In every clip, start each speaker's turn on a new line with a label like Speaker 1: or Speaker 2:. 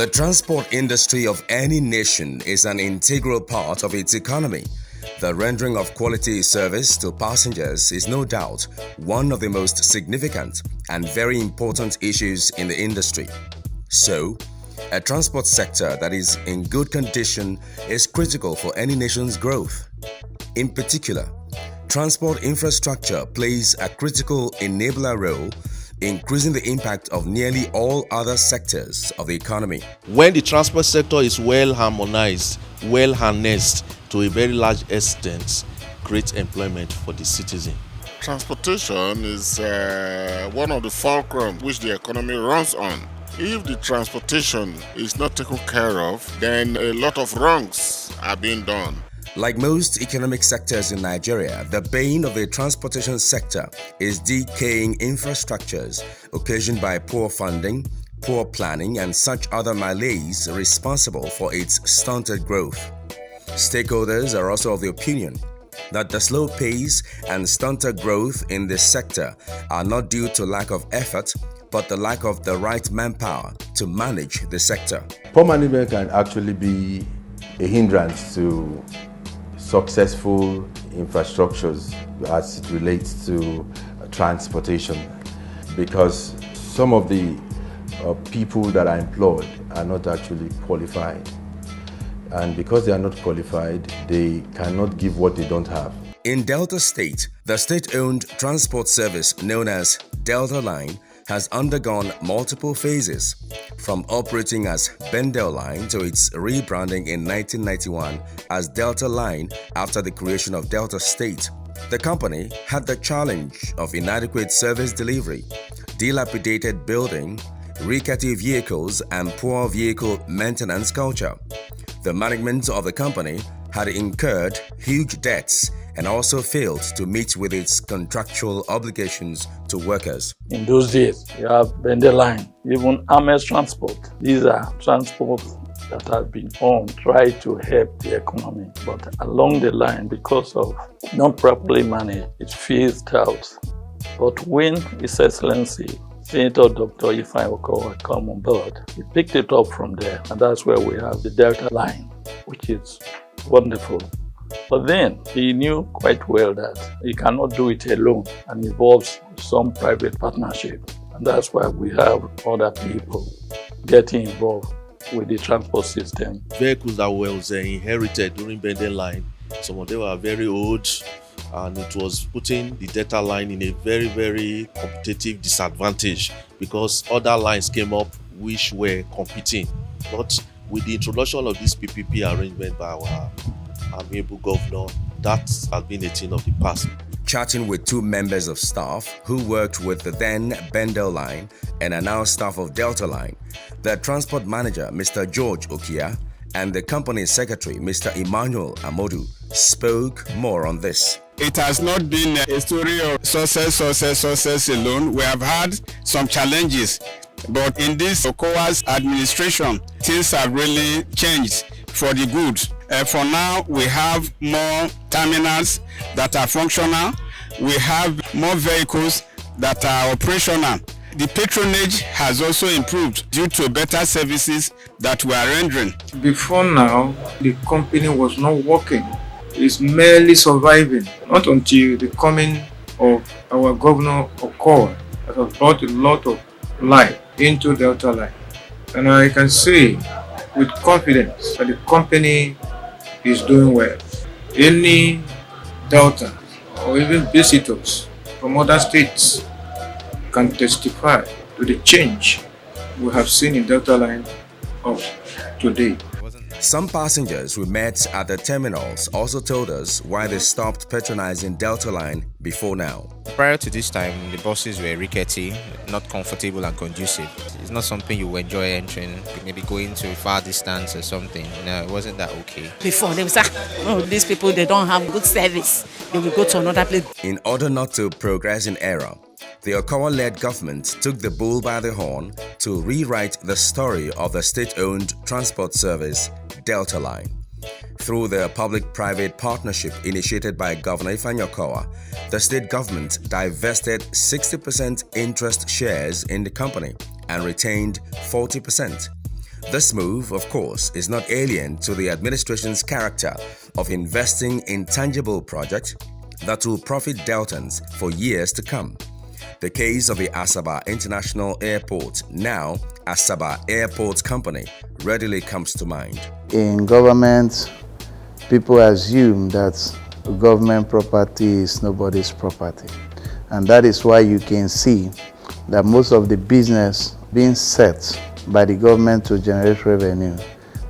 Speaker 1: The transport industry of any nation is an integral part of its economy. The rendering of quality service to passengers is no doubt one of the most significant and very important issues in the industry. So, a transport sector that is in good condition is critical for any nation's growth. In particular, transport infrastructure plays a critical enabler role, increasing the impact of nearly all other sectors of the economy.
Speaker 2: When the transport sector is well harmonized, well harnessed to a very large extent, creates employment for the citizen.
Speaker 3: Transportation is one of the fulcrum which the economy runs on. If the transportation is not taken care of, then a lot of wrongs are being done.
Speaker 1: Like most economic sectors in Nigeria, the bane of the transportation sector is decaying infrastructures occasioned by poor funding, poor planning, and such other malaise responsible for its stunted growth. Stakeholders are also of the opinion that the slow pace and stunted growth in this sector are not due to lack of effort, but the lack of the right manpower to manage the sector.
Speaker 4: Poor management can actually be a hindrance to successful infrastructures as it relates to transportation, because some of the people that are employed are not actually qualified, and because they are not qualified, they cannot give what they don't have.
Speaker 1: In Delta State, the state-owned transport service known as Delta Line has undergone multiple phases, from operating as Bendel Line to its rebranding in 1991 as Delta Line after the creation of Delta State. The company had the challenge of inadequate service delivery, dilapidated building, rickety vehicles, and poor vehicle maintenance culture. The management of the company had incurred huge debts and also failed to meet with its contractual obligations to workers.
Speaker 5: In those days, you have Bendel Line, even Ames Transport. These are transports that have been tried to help the economy. But along the line, because of not properly managed, it phased out. But when His Excellency Senator Dr. Ifeanyi Okowa come on board, he picked it up from there, and that's where we have the Delta Line, which is wonderful. But then he knew quite well that he cannot do it alone and involves some private partnership. And that's why we have other people getting involved with the transport system.
Speaker 2: Vehicles that were inherited during Bendel Line, some of them were very old, and it was putting the Delta Line in a very, very competitive disadvantage because other lines came up which were competing. But with the introduction of this PPP arrangement by our amiable governor, that has been a thing of the past.
Speaker 1: Chatting with two members of staff who worked with the then Bendel Line and are now staff of Delta Line, the transport manager, Mr. George Okia, and the company secretary, Mr. Emmanuel Amodu, spoke more on this.
Speaker 6: It has not been a story of success alone. We have had some challenges, but in this OKOWA'S administration, things have really changed for the good. For now, we have more terminals that are functional. We have more vehicles that are operational. The patronage has also improved due to better services that we are rendering.
Speaker 7: Before now, the company was not working. It's merely surviving. Not until the coming of our governor Okowa that has brought a lot of life into Delta Line. And I can say with confidence that the company is doing well. Any Delta or even visitors from other states can testify to the change we have seen in Delta Line of today.
Speaker 1: Some passengers we met at the terminals also told us why they stopped patronizing Delta Line before now.
Speaker 8: Prior to this time, the buses were rickety, not comfortable and conducive. It's not something you enjoy entering, maybe going to a far distance or something. No, it wasn't that okay.
Speaker 9: Before, they would say, oh, these people, they don't have good service. They will go to another place.
Speaker 1: In order not to progress in error, the Okowa-led government took the bull by the horn to rewrite the story of the state-owned transport service, Delta Line. Through the public-private partnership initiated by Governor Ifeanyi Okowa, the state government divested 60% interest shares in the company and retained 40%. This move, of course, is not alien to the administration's character of investing in tangible projects that will profit Deltans for years to come. The case of the Asaba International Airport, now Asaba Airport Company, readily comes to mind.
Speaker 10: In government, people assume that government property is nobody's property. And that is why you can see that most of the business being set by the government to generate revenue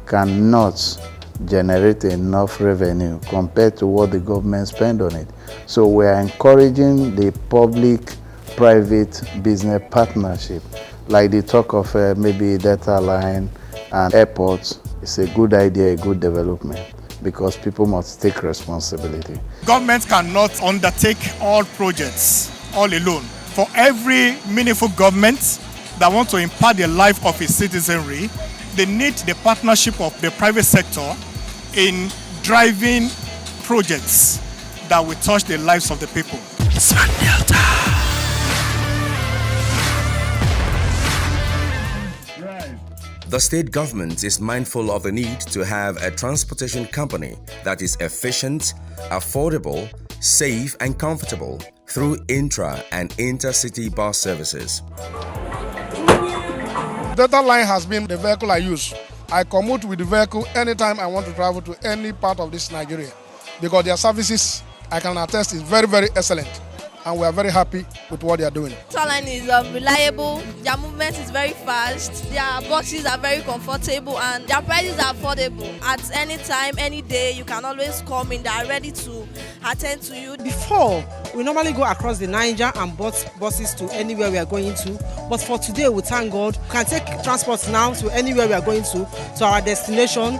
Speaker 10: cannot generate enough revenue compared to what the government spend on it. So we are encouraging the public-private business partnership, like the talk of maybe data line and airports. It's a good idea, a good development, because people must take responsibility.
Speaker 11: Government cannot undertake all projects all alone. For every meaningful government that wants to impact the life of its citizenry, they need the partnership of the private sector in driving projects that will touch the lives of the people.
Speaker 1: The state government is mindful of the need to have a transportation company that is efficient, affordable, safe and comfortable through intra and intercity bus services.
Speaker 12: Delta Line has been the vehicle I use. I commute with the vehicle anytime I want to travel to any part of this Nigeria, because their services, I can attest, is very, very excellent. And we are very happy with what they are doing.
Speaker 13: Delta Line is reliable, their movement is very fast, their boxes are very comfortable, and their prices are affordable. At any time, any day, you can always come in, they are ready to attend to you.
Speaker 14: Before, we normally go across the Niger and bus buses to anywhere we are going to, but for today, we thank God, we can take transport now to anywhere we are going to our destination.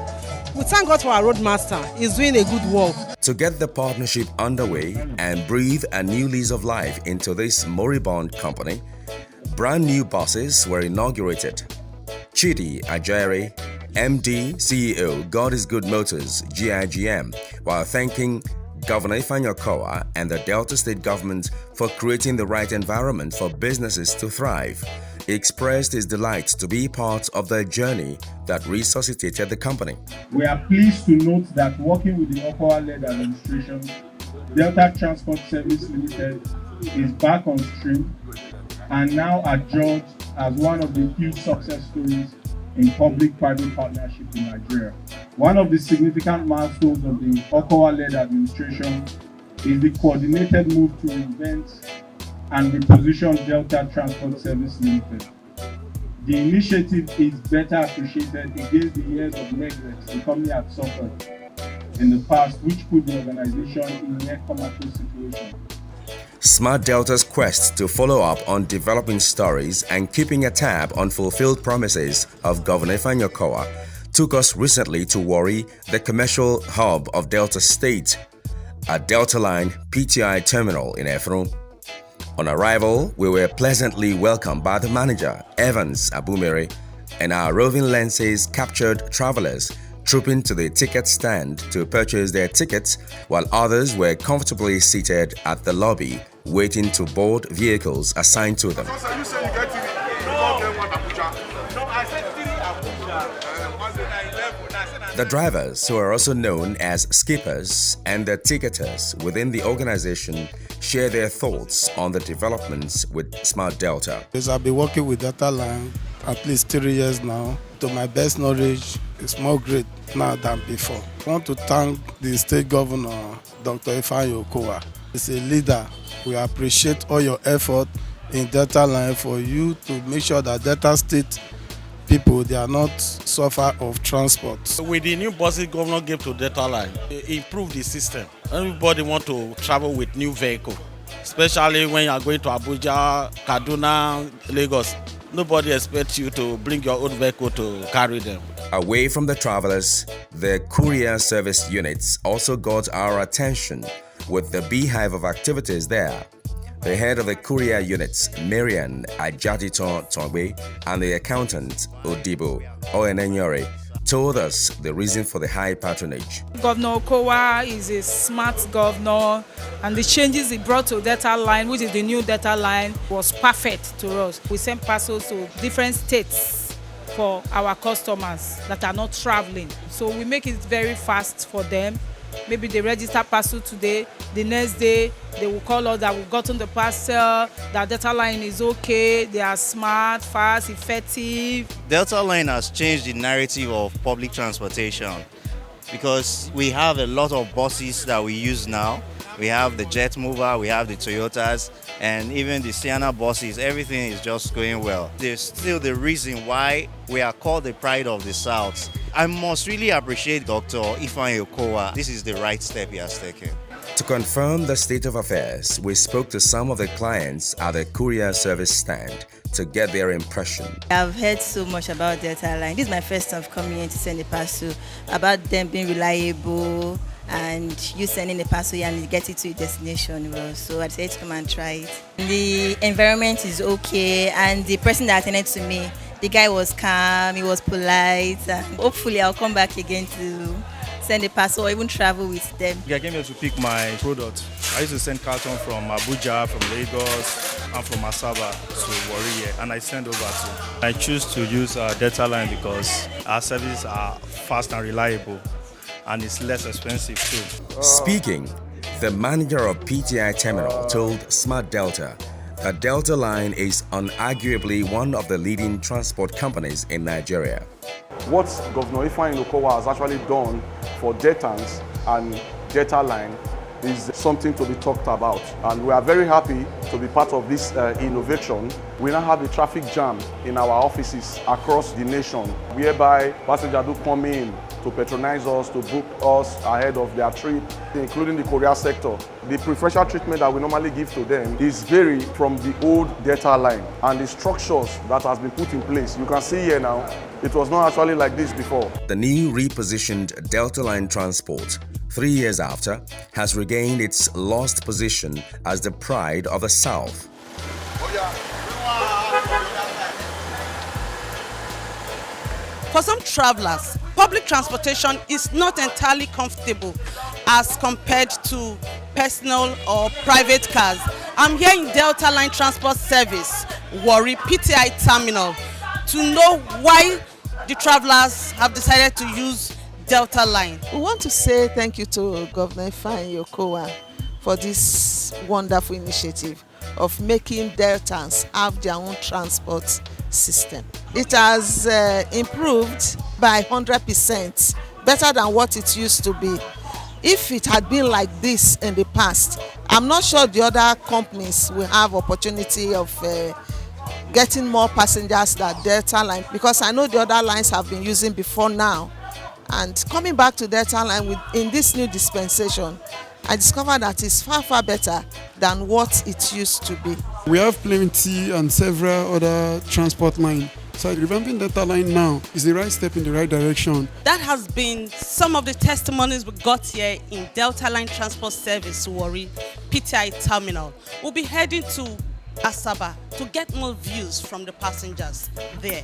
Speaker 14: We thank God for our roadmaster, he's doing a good work.
Speaker 1: To get the partnership underway and breathe a new lease of life into this moribund company, brand new buses were inaugurated. Chidi Ajayere, MD, CEO, God is Good Motors, GIGM, while thanking Governor Ifeanyi Okowa and the Delta State government for creating the right environment for businesses to thrive, he expressed his delight to be part of the journey that resuscitated the company.
Speaker 15: We are pleased to note that working with the OKOWA-led administration, Delta Transport Service Limited is back on stream and now adjudged as one of the few success stories in public-private partnership in Nigeria. One of the significant milestones of the OKOWA-led administration is the coordinated move to reinvent and reposition Delta Transport Service Limited. The initiative is better appreciated against the years of neglect the company had suffered in the past, which put the organization in a near comatose situation.
Speaker 1: Smart Delta's quest to follow up on developing stories and keeping a tab on fulfilled promises of Governor Ifeanyi Okowa took us recently to Warri, the commercial hub of Delta State, at Delta Line PTI Terminal in Efron. On arrival, we were pleasantly welcomed by the manager, Evans Abumere, and our roving lenses captured travelers trooping to the ticket stand to purchase their tickets, while others were comfortably seated at the lobby waiting to board vehicles assigned to them. The drivers, who are also known as skippers, and the ticketers within the organization share their thoughts on the developments with Smart Delta.
Speaker 16: I've been working with Delta Line at least 3 years now. To my best knowledge, it's more great now than before. I want to thank the state governor, Dr. Ifeanyi Okowa. He's a leader. We appreciate all your effort in Delta Line for you to make sure that Delta State people, they are not suffer of transport.
Speaker 17: With the new buses governor gave to Delta Line, improve the system. Everybody want to travel with new vehicle, especially when you are going to Abuja, Kaduna, Lagos. Nobody expects you to bring your own vehicle to carry them.
Speaker 1: Away from the travelers, the courier service units also got our attention with the beehive of activities there. The head of the courier units, Marian Ajadito Tongwe, and the accountant, Odibo Oenenyore, told us the reason for the high patronage.
Speaker 18: Governor Okowa is a smart governor, and the changes he brought to Delta Line, which is the new Delta Line, was perfect to us. We sent parcels to different states for our customers that are not traveling. So we make it very fast for them. Maybe they register parcel today, the next day they will call us that we've gotten the parcel, that Delta Line is okay, they are smart, fast, effective.
Speaker 19: Delta Line has changed the narrative of public transportation because we have a lot of buses that we use now. We have the Jet Mover, we have the Toyotas, and even the Sienna buses. Everything is just going well. There's still the reason why we are called the pride of the South. I must really appreciate Dr. Ifeanyi Okowa. This is the right step he has taken.
Speaker 1: To confirm the state of affairs, we spoke to some of the clients at the courier service stand to get their impression.
Speaker 20: I've heard so much about Delta Line. This is my first time coming in to send a parcel, about them being reliable and you sending a parcel and you get it to your destination well. So I decided to come and try it. The environment is okay, and the person that attended to me, the guy was calm, he was polite, and hopefully I'll come back again to send a parcel or even travel with them.
Speaker 21: I came here to pick my product. I used to send carton from Abuja, from Lagos, and from Asaba to Warri, and I send over to. I choose to use Delta Line because our services are fast and reliable, and it's less expensive too.
Speaker 1: Speaking, the manager of PTI Terminal told Smart Delta that Delta Line is unarguably one of the leading transport companies in Nigeria.
Speaker 22: What Governor Ifeanyi Okowa has actually done for Deltans and Delta Line is something to be talked about, and we are very happy to be part of this innovation. We now have a traffic jam in our offices across the nation, whereby passengers do come in to patronize us, to book us ahead of their trip, including the courier sector. The preferential treatment that we normally give to them is varied from the old Delta Line, and the structures that has been put in place. You can see here now, it was not actually like this before.
Speaker 1: The new repositioned Delta Line Transport, 3 years after, has regained its lost position as the pride of the South.
Speaker 14: For some travelers, public transportation is not entirely comfortable as compared to personal or private cars. I'm here in Delta Line Transport Service, Warri PTI Terminal, to know why the travelers have decided to use Delta Line.
Speaker 23: We want to say thank you to Governor Ifeanyi Okowa for this wonderful initiative of making Deltans have their own transport system. It has improved by 100%, better than what it used to be. If it had been like this in the past, I'm not sure the other companies will have opportunity of getting more passengers than Delta Line, because I know the other lines have been using before now. And coming back to Delta Line in this new dispensation, I discovered that it's far, far better than what it used to be.
Speaker 24: We have plenty and several other transport lines. So revamping Delta Line now is the right step in the right direction.
Speaker 14: That has been some of the testimonies we got here in Delta Line Transport Service, Warri PTI Terminal. We'll be heading to Asaba to get more views from the passengers there.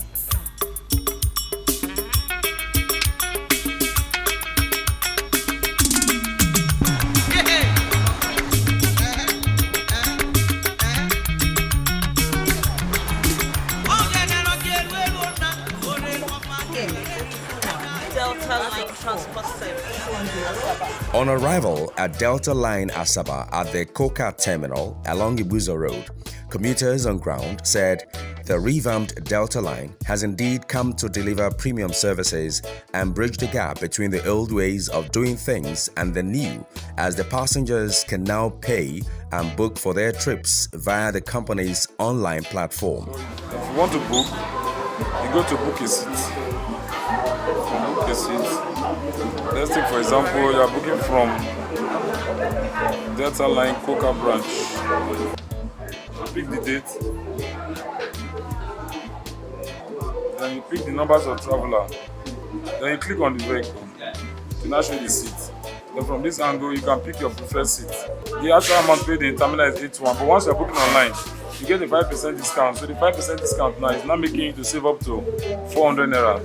Speaker 1: On arrival at Delta Line Asaba at the Coca Terminal along Ibuzo Road, commuters on ground said the revamped Delta Line has indeed come to deliver premium services and bridge the gap between the old ways of doing things and the new, as the passengers can now pay and book for their trips via the company's online platform.
Speaker 25: If you want to book, you go to book a seat. Book a seat. Let's take, for example, you are booking from Delta Line Coca branch. Pick the date. Then you pick the numbers of traveler. Then you click on the vehicle to now show the seat. Then from this angle, you can pick your preferred seat. The actual amount paid in terminal is 81, but once you are booking online, you get a 5% discount. So the 5% discount now is now making you to save up to 400 naira.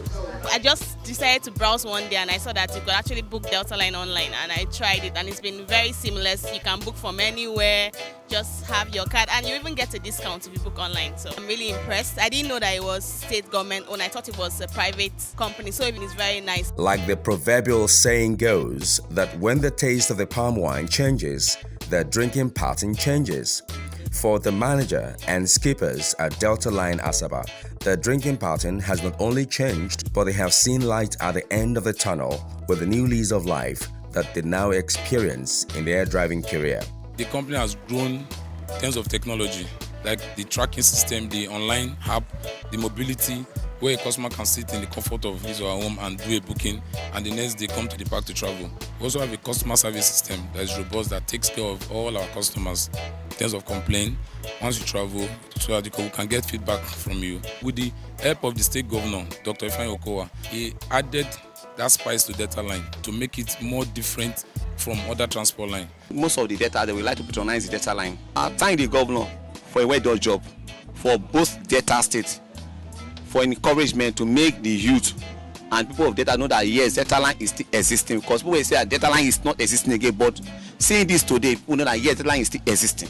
Speaker 26: I just
Speaker 2: decided to browse one day and I saw that you could actually book Delta Line online, and I tried it and it's been very seamless. You can book from anywhere, just have your card, and you even get a discount if you book online. So I'm really impressed. I didn't know that it was state government owned. I thought it was a private company, so even it's very nice.
Speaker 1: Like the proverbial saying goes, that when the taste of the palm wine changes, the drinking pattern changes. For the manager and skippers at Delta Line Asaba, the drinking pattern has not only changed, but they have seen light at the end of the tunnel with the new lease of life that they now experience in their driving career.
Speaker 25: The company has grown in terms of technology, like the tracking system, the online app, the mobility, where a customer can sit in the comfort of his or her home and do a booking, and the next day come to the park to travel. We also have a customer service system that is robust, that takes care of all our customers in terms of complaint. Once you travel, so that we can get feedback from you. With the help of the state governor, Dr. OKOWA, he added that spice to Delta Line to make it more different from other transport line.
Speaker 3: Most of the data, they would like to patronize the Delta Line. I thank the governor for a well-done job for both Delta State, for encouragement to make the youth and people of Delta know that yes, Delta Line is still existing, because people will say that Delta Line is not existing again, but seeing this today, people know that yes, Delta Line is still existing.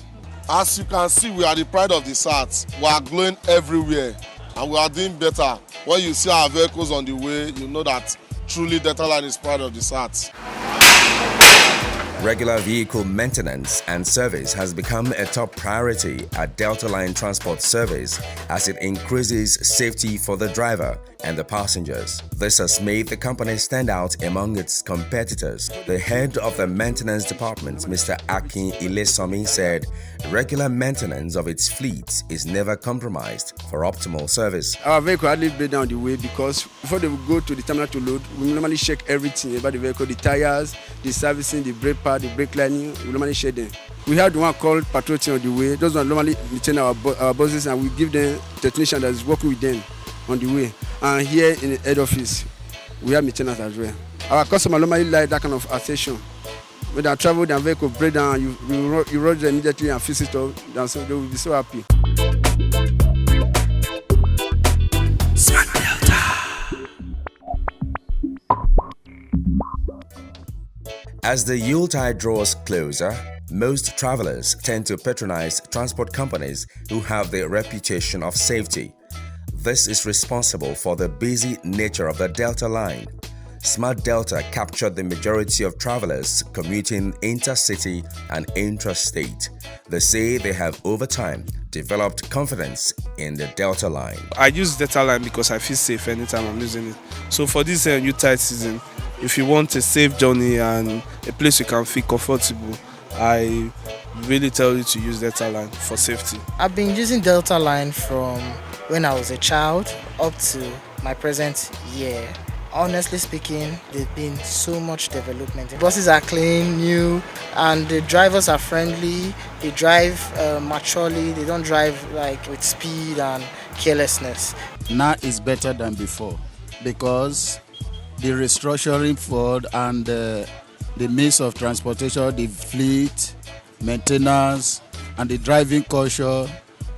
Speaker 4: As you can see, we are the pride of the South. We are glowing everywhere and we are doing better. When you see our vehicles on the way, you know that truly Delta Line is proud of the South.
Speaker 1: Regular vehicle maintenance and service has become a top priority at Delta Line Transport Service as it increases safety for the driver and the passengers. This has made the company stand out among its competitors. The head of the maintenance department, Mr. Akin Ilesomi, said regular maintenance of its fleet is never compromised for optimal service.
Speaker 24: Our vehicle hardly break down the way because before they will go to the terminal to load, we normally check everything about the vehicle, the tires, the servicing, the brake pad, the brake lining, we normally check them. We have the one called Patronage on the way. Those ones normally maintain our buses, and we give them technician that is working with them on the way. And here in the head office, we have maintenance as well. Our customer normally like that kind of attention. When they travel, their vehicle break down, you rush them immediately and fix it up, and so they will be so happy.
Speaker 1: As the Yuletide draws closer, most travelers tend to patronize transport companies who have the reputation of safety. This is responsible for the busy nature of the Delta Line. Smart Delta captured the majority of travelers commuting intercity and intrastate. They say they have over time developed confidence in the Delta Line.
Speaker 16: I use Delta Line because I feel safe anytime I'm using it. So for this Yuletide season, if you want a safe journey and a place you can feel comfortable, I really tell you to use Delta Line for safety.
Speaker 5: I've been using Delta Line from when I was a child up to my present year. Honestly speaking, there's been so much development. The buses are clean, new, and the drivers are friendly. They drive maturely. They don't drive like with speed and carelessness.
Speaker 6: Now it's better than before because the restructuring forward and the means of transportation, the fleet, maintenance, and the driving culture,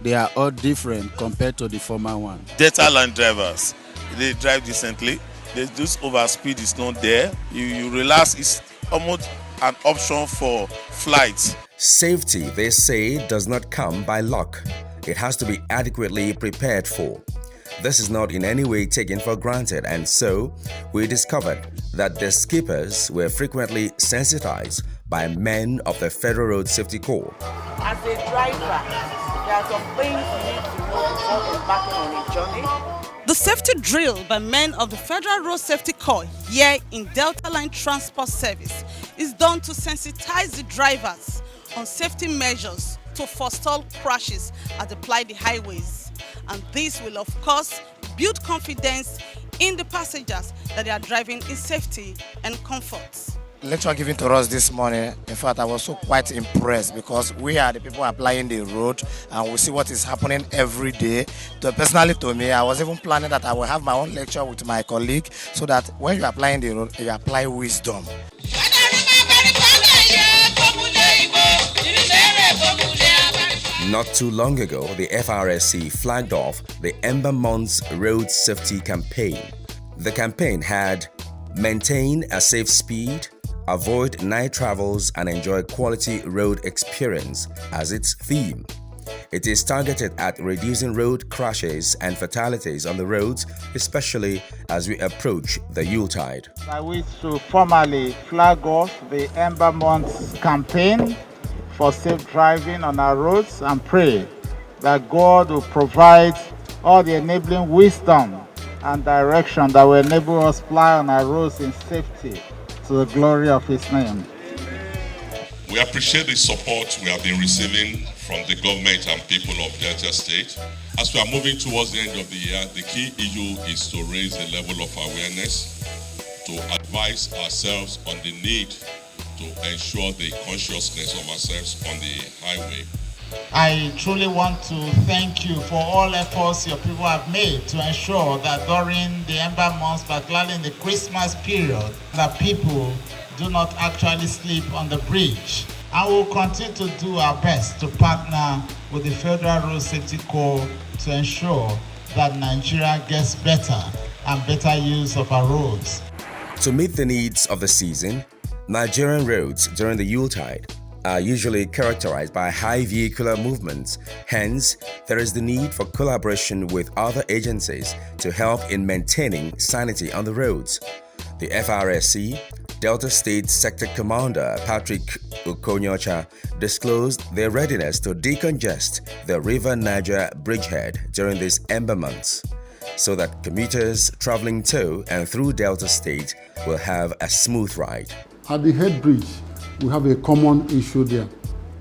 Speaker 6: they are all different compared to the former one.
Speaker 26: Delta Line drivers, they drive decently. This overspeed is not there. You relax, it's almost an option for flights.
Speaker 1: Safety, they say, does not come by luck. It has to be adequately prepared for. This is not in any way taken for granted, and so we discovered that the skippers were frequently sensitized by men of the Federal Road Safety Corps.
Speaker 27: As a driver, there are some things you need to know before embarking on a journey.
Speaker 28: The safety drill by men of the Federal Road Safety Corps here in Delta Line Transport Service is done to sensitize the drivers on safety measures to forestall crashes as they ply the highways. And this will, of course, build confidence in the passengers that they are driving in safety and comfort.
Speaker 29: The lecture given to us this morning, in fact, I was so quite impressed because we are the people applying the road and we see what is happening every day. Personally to me, I was even planning that I will have my own lecture with my colleague so that when you are applying the road, you apply wisdom.
Speaker 1: Not too long ago, the FRSC flagged off the Ember Months Road Safety Campaign. The campaign had maintain a safe speed, avoid night travels and enjoy quality road experience as its theme. It is targeted at reducing road crashes and fatalities on the roads, especially as we approach the Yuletide.
Speaker 7: I wish to formally flag off the Ember Months campaign for safe driving on our roads and pray that God will provide all the enabling wisdom and direction that will enable us to fly on our roads in safety to the glory of His name.
Speaker 8: We appreciate the support we have been receiving from the government and people of Delta State. As we are moving towards the end of the year, the key issue is to raise the level of awareness, to advise ourselves on the need to ensure the consciousness of ourselves on the highway.
Speaker 7: I truly want to thank you for all efforts your people have made to ensure that during the Ember Months, particularly in the Christmas period, that people do not actually sleep on the bridge. And we'll continue to do our best to partner with the Federal Road Safety Corps to ensure that Nigeria gets better and better use of our roads.
Speaker 1: To meet the needs of the season, Nigerian roads during the Yuletide are usually characterized by high vehicular movements. Hence, there is the need for collaboration with other agencies to help in maintaining sanity on the roads. The FRSC, Delta State Sector Commander Patrick Okonyocha, disclosed their readiness to decongest the River Niger bridgehead during these Ember Months, so that commuters traveling to and through Delta State will have a smooth ride.
Speaker 9: At the head bridge, we have a common issue there.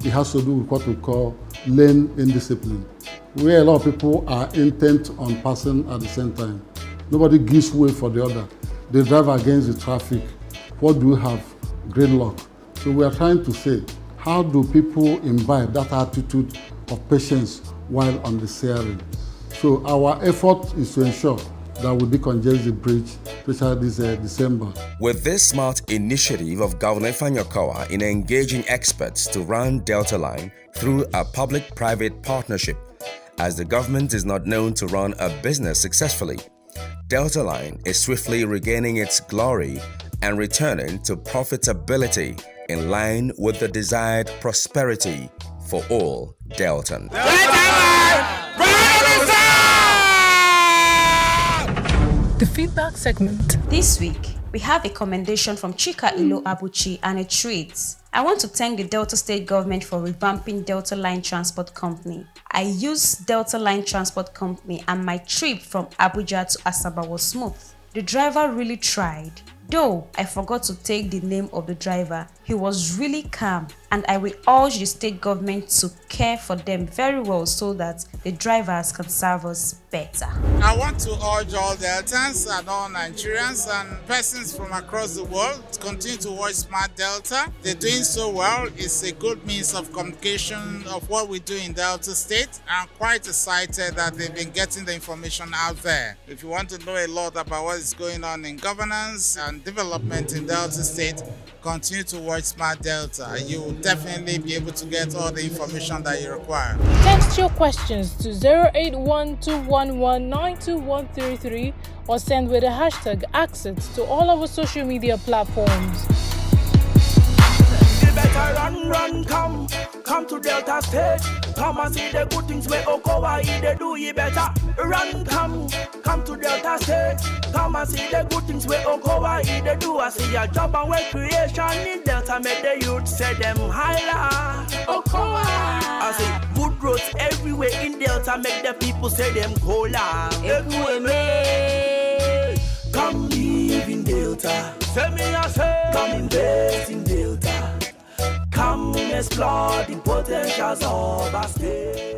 Speaker 9: It has to do with what we call lane indiscipline, where a lot of people are intent on passing at the same time. Nobody gives way for the other. They drive against the traffic. What do we have? Gridlock. So we are trying to say, how do people imbibe that attitude of patience while on the steering? So our effort is to ensure that we decongest the bridge, especially this December.
Speaker 1: With this smart initiative of Governor Ifeanyi Okowa in engaging experts to run Delta Line through a public-private partnership, as the government is not known to run a business successfully, Delta Line is swiftly regaining its glory and returning to profitability in line with the desired prosperity for all Deltan.
Speaker 10: The feedback segment.
Speaker 11: This week, we have a commendation from Chika Ilo Abuchi and a treat. I want to thank the Delta State government for revamping Delta Line Transport Company. I used Delta Line Transport Company and my trip from Abuja to Asaba was smooth. The driver really tried. Though I forgot to take the name of the driver, he was really calm, and I will urge the state government to care for them very well so that the drivers can serve us better.
Speaker 7: I want to urge all Deltans and all Nigerians and persons from across the world to continue to watch Smart Delta. They're doing so well. It's a good means of communication of what we do in Delta State. I'm quite excited that they've been getting the information out there. If you want to know a lot about what is going on in governance and development in Delta State, continue to watch Smart Delta. You will definitely be able to get all the information that you require.
Speaker 10: Text your questions to 08121192133 or send with the hashtag #access to all our social media platforms.
Speaker 12: Better run, come to Delta State. Come and see the good things where OKOWA'S they do you better. Run, come to Delta State. Come and see the good things where OKOWA'S they do. I see a job and work creation in Delta, make the youth say them higher. OKOWA'S. I see good roads everywhere in Delta, make the people say them cola. Come live in Delta. Say me I say. Come invest in Delta. Come explore the potentials of our state.